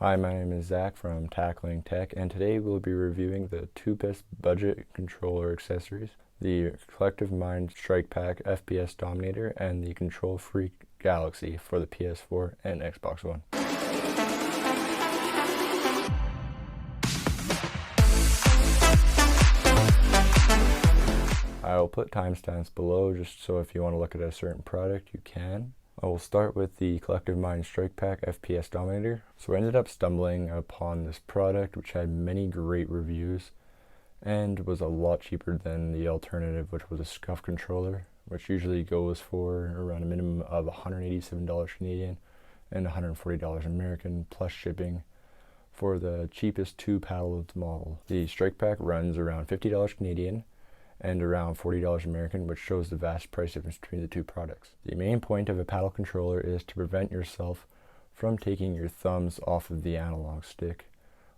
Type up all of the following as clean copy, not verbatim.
Hi, my name is Zach from Tackling Tech, and today we'll be reviewing the two best budget controller accessories, the Collective Minds StrikePack F.P.S Dominator and the Kontrol Freek Galaxy for the PS4 and Xbox One. I will put timestamps below just so if you want to look at a certain product you can. I will start with the Collective Minds StrikePack F.P.S Dominator. So I ended up stumbling upon this product which had many great reviews and was a lot cheaper than the alternative, which was a scuff controller, which usually goes for around a minimum of $187 Canadian and $140 American plus shipping for the cheapest two paddled model. The StrikePack runs around $50 Canadian and around $40 American, which shows the vast price difference between the two products. The main point of a paddle controller is to prevent yourself from taking your thumbs off of the analog stick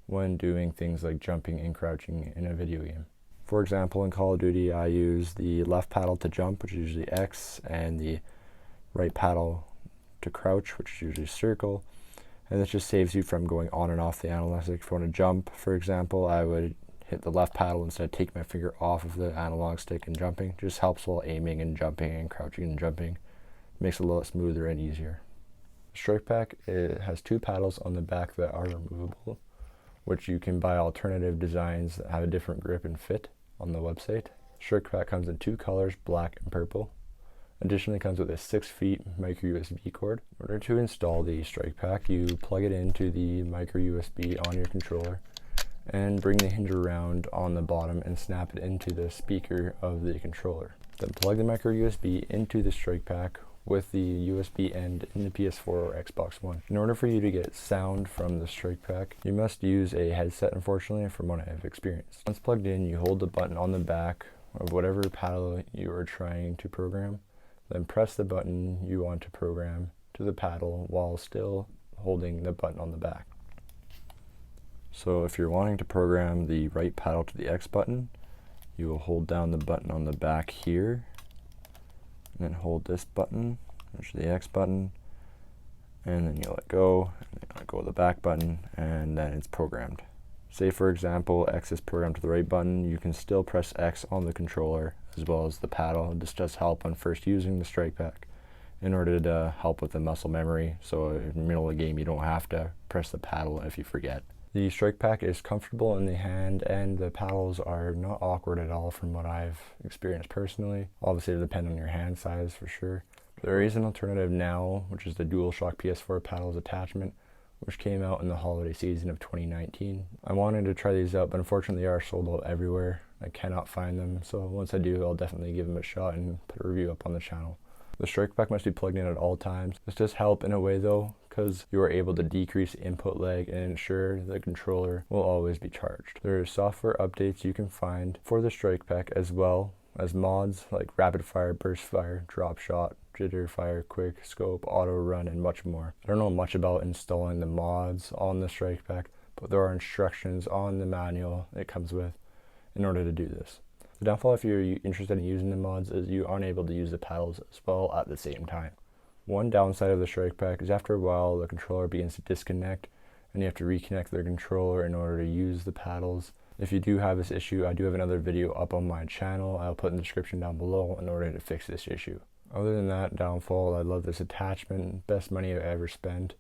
when doing things like jumping and crouching in a video game. For example, in Call of Duty, I use the left paddle to jump, which is usually X, and the right paddle to crouch, which is usually circle, and this just saves you from going on and off the analog stick. If you want to jump, for example, I would hit the left paddle instead of taking my finger off of the analog stick and jumping. Just helps while aiming and jumping and crouching and jumping. Makes it a lot smoother and easier. StrikePack, it has two paddles on the back that are removable, which you can buy alternative designs that have a different grip and fit on the website. StrikePack comes in two colors, black and purple. Additionally, comes with a 6 feet micro USB cord. In order to install the StrikePack, you plug it into the micro USB on your controller and bring the hinge around on the bottom and snap it into the speaker of the controller. Then plug the micro USB into the StrikePack with the USB end in the PS4 or Xbox One. In order for you to get sound from the StrikePack, you must use a headset, unfortunately, from what I have experienced. Once plugged in, you hold the button on the back of whatever paddle you are trying to program, then press the button you want to program to the paddle while still holding the button on the back. So if you're wanting to program the right paddle to the X button, you will hold down the button on the back here, and then hold this button, which is the X button, and then you let go, and then you let go of the back button, and then it's programmed. Say for example, X is programmed to the right button, you can still press X on the controller as well as the paddle. This does help when first using the StrikePack in order to help with the muscle memory, so in the middle of the game you don't have to press the paddle if you forget. The StrikePack is comfortable in the hand and the paddles are not awkward at all from what I've experienced personally. Obviously it depends on your hand size for sure. There is an alternative now, which is the DualShock PS4 paddles attachment, which came out in the holiday season of 2019. I wanted to try these out, but unfortunately they are sold out everywhere. I cannot find them, so once I do, I'll definitely give them a shot and put a review up on the channel. The StrikePack must be plugged in at all times. This does help in a way though, because you are able to decrease input lag and ensure the controller will always be charged. There are software updates you can find for the StrikePack as well as mods like rapid fire, burst fire, drop shot, jitter fire, quick scope, auto run, and much more. I don't know much about installing the mods on the StrikePack, but there are instructions on the manual it comes with in order to do this. The downfall if you're interested in using the mods is you aren't able to use the paddles as well at the same time. One downside of the StrikePack is after a while the controller begins to disconnect and you have to reconnect the controller in order to use the paddles. If you do have this issue, I do have another video up on my channel. I'll put in the description down below in order to fix this issue. Other than that downfall, I love this attachment. Best money I've ever spent.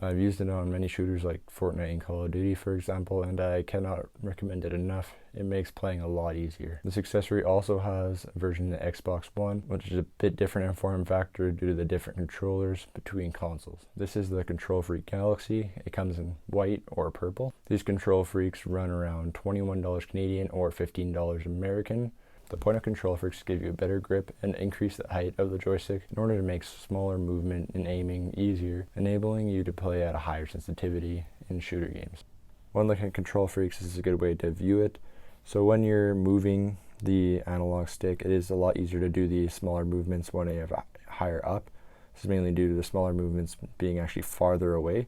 I've used it on many shooters like Fortnite and Call of Duty, for example, and I cannot recommend it enough. It makes playing a lot easier. This accessory also has a version of the Xbox One, which is a bit different in form factor due to the different controllers between consoles. This is the Kontrol Freek Galaxy. It comes in white or purple. These Kontrol Freeks run around $21 Canadian or $15 American. The point of Kontrol Freeks is to give you a better grip and increase the height of the joystick in order to make smaller movement and aiming easier, enabling you to play at a higher sensitivity in shooter games. When looking at Kontrol Freeks, this is a good way to view it. So when you're moving the analog stick, it is a lot easier to do the smaller movements when you have higher up. This is mainly due to the smaller movements being actually farther away.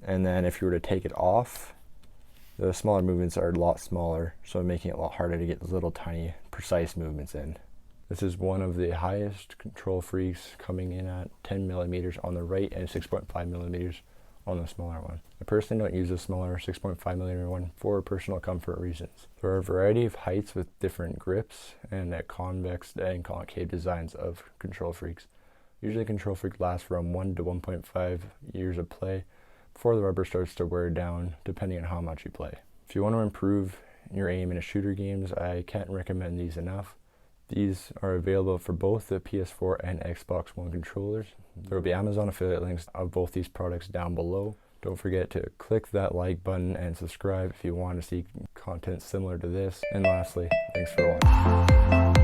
And then if you were to take it off, the smaller movements are a lot smaller, so making it a lot harder to get those little tiny precise movements in. This is one of the highest Kontrol Freeks, coming in at 10 millimeters on the right and 6.5 millimeters on the smaller one. I personally don't use the smaller 6.5mm one for personal comfort reasons. There are a variety of heights with different grips and convex and concave designs of Kontrol Freeks. Usually Kontrol Freek lasts from 1 to 1.5 years of play before the rubber starts to wear down, depending on how much you play. If you want to improve your aim in shooter games, I can't recommend these enough. These are available for both the PS4 and Xbox One controllers. There will be Amazon affiliate links of both these products down below. Don't forget to click that like button and subscribe if you want to see content similar to this. And lastly, thanks for watching.